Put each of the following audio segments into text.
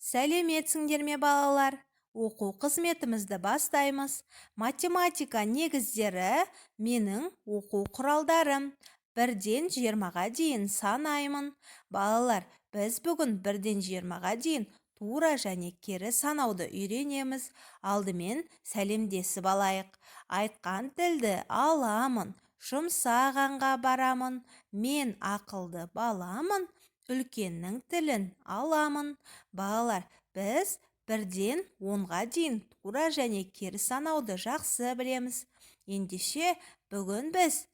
Сәлеметсіңдер ме балалар? Оқу қызметімізді бастаймыз. Математика негіздері менің оқу құралдарым. 1-ден 20-ға дейін санаймын. Балалар, біз бүгін 1-ден 20-ға дейін тура және кері санауды үйренеміз. Алдымен сәлемдесіп алайық. Айтқан тілді аламын, жұмсағанға барамын. Мен ақылды баламын, үлкеннің тілін аламын. Балалар, біз 1-ден 10-ға дейін тура және кері санауды жақсы білеміз. Ендеше, бүгін біз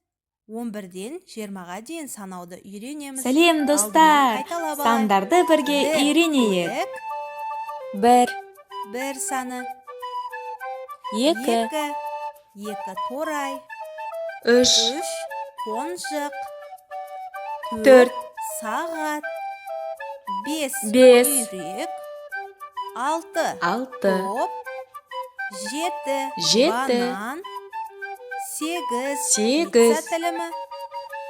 11-ден 20-ға дейін санауды үйренеміз. Сәлем достар, сандарды бірге үйренейік. 1, 1 саны, 2, 2 торай, 3, 3 қонжық, 4, сағат, 5 5, үйрек, 6 6, топ, 7 7, банан, 8 8, пицца тілімі,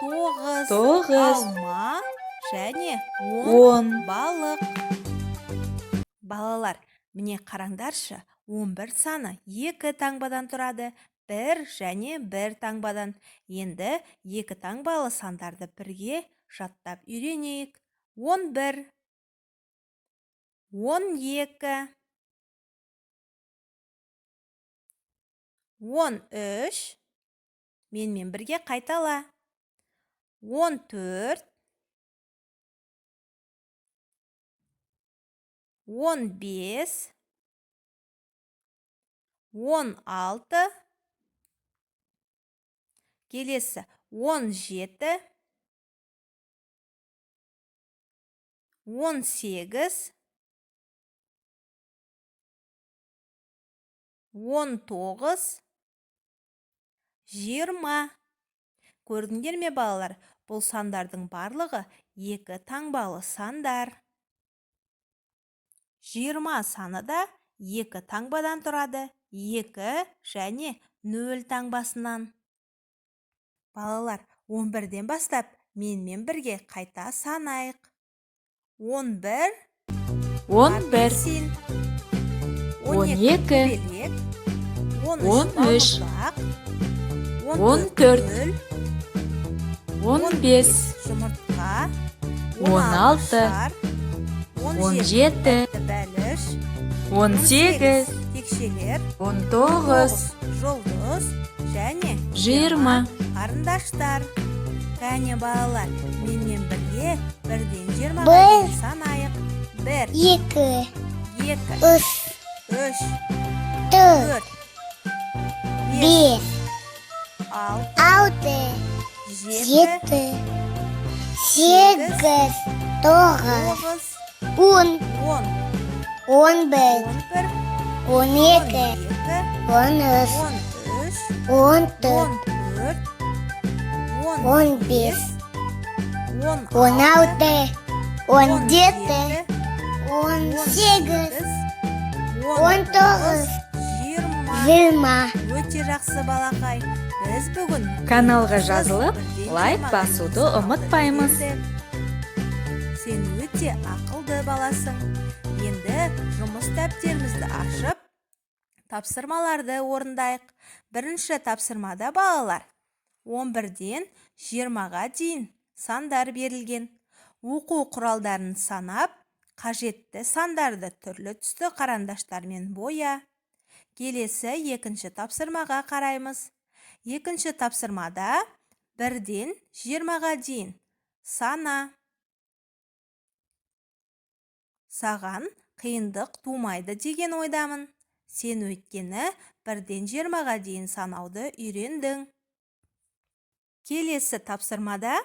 9 9, алма және 10. балық. Балалар, міне қараңдаршы, 11 саны 2 таңбадан тұрады, 1 және 1 таңбадан. Енді 2 таңбалы сандарды бірге жаттап үйренейік. 11, 12, 13, менімен бірге қайтала. 14, 15, 16, келесі 17, 18, 19, 20. Көрдіңдер ме балалар? Бұл сандардың барлығы 2 таңбалы сандар. 20 саны да 2 таңбадан тұрады, 2 және 0 таңбасынан. Балалар, 11-ден бастап менімен бірге қайта санайық. 11, 11, апельсин, 12, көбелек, 13, балмұздақ, 14, 15, жұмыртқа, 16, 17, бәліш, 18, текшелер, 19, жұлдыз және 20. қарындаштар. Кәне балалар, менімен бірге 1-ден 20-ға дейін санайық. 1, 2, 2, 3, 3, 4, 4, 5, 6, 6, 7, 7, 8, 9, 9, 10, 10, 11, 11, 12, 13, 13, 14, 15, 16, 17, 18, 19, 20. Өте жақсы балақай. Біз бүгін Каналға жазылып, лайк басуды ұмытпаймыз. Сен өте ақылды баласың. Енді жұмыс дәптерімізді ашып, тапсырмаларды орындайық. Бірінші тапсырмада балалар 11-ден 20-ға дейін сандар берілген. Оқу құралдарын санап, қажетті сандарды түрлі түсті қарандаштармен боя. Келесі екінші тапсырмаға қараймыз. Екінші тапсырмада 1-ден 20-ға дейін сана. Саған қиындық тумайды деген ойдамын. Сен өйткені 1-ден 20-ға дейін санауды үйрендің. Келесі тапсырмада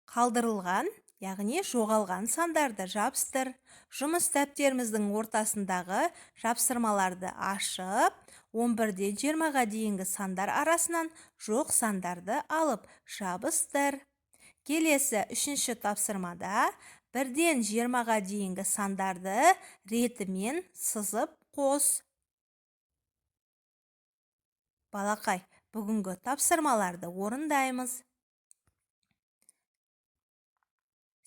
қалдырылған, яғни жоғалған сандарды жабыстыр. Жұмыс дәптеріміздің ортасындағы жапсырмаларды ашып, 11-ден 20-ға дейінгі сандар арасынан жоқ сандарды алып жабыстыр. Келесі үшінші тапсырмада 1-ден 20-ға дейінгі сандарды ретімен сызып қос. Балақай, бүгінгі тапсырмаларды орындаймыз.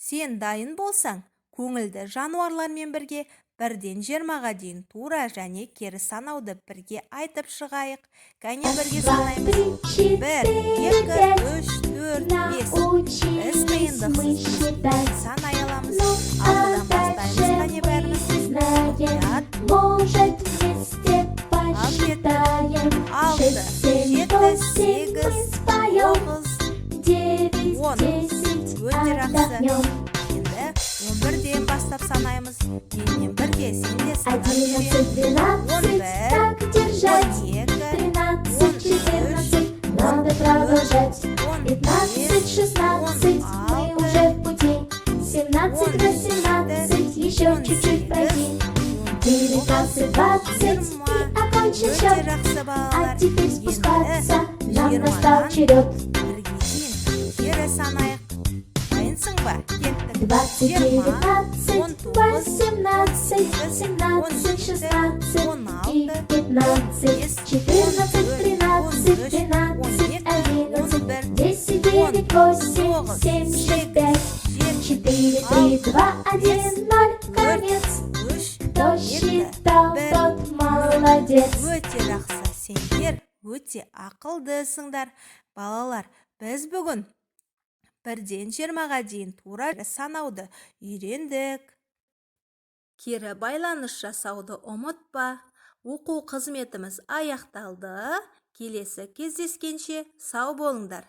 Сен дайын болсаң, көңілді жануарлармен бірге 1-ден 20-ға дейін тура және кері санауды бірге айтып шығайық. Кәне бірге санаймыз. 1, 2, 3, 4, 5. Біз қиындықсыз санай аламыз. Алтыдан бастаймыз. Кәне бәріміз. Ұят. Может, вместе посчитаем. 6, 7, 8, 9, 9, 10. 10, 10 Өте жақсы. отдохнем. Енді 11-ден бастап санаймыз. Менімен бірге сен де санап 11, 12, так держать. 13, 14, надо продолжать. 15, 16, мы уже в пути. 17, 18, еще чуть-чуть пройти. 19, 20 и окончим Өте счет. жақсы А балалар. теперь спускаться нам 20-дан настал черед. бірге дейін кері санайық. Дайынсың ба? Кеттік. 20, 19, 18, 17, 16 и 15, 14, 13, 12, 11, 10, 9, 8, 7, 6, 5, 4, 3, 2, 1, 0, конец. 3, Кто считал, тот молодец. Өте жақсы. Сендер өте ақылдысыңдар. Балалар, біз бүгін 1-ден 20-ға дейін тура санауды үйрендік. Кері байланыс жасауды ұмытпа. Оқу қызметіміз аяқталды. Келесі кездескенше сау болыңдар.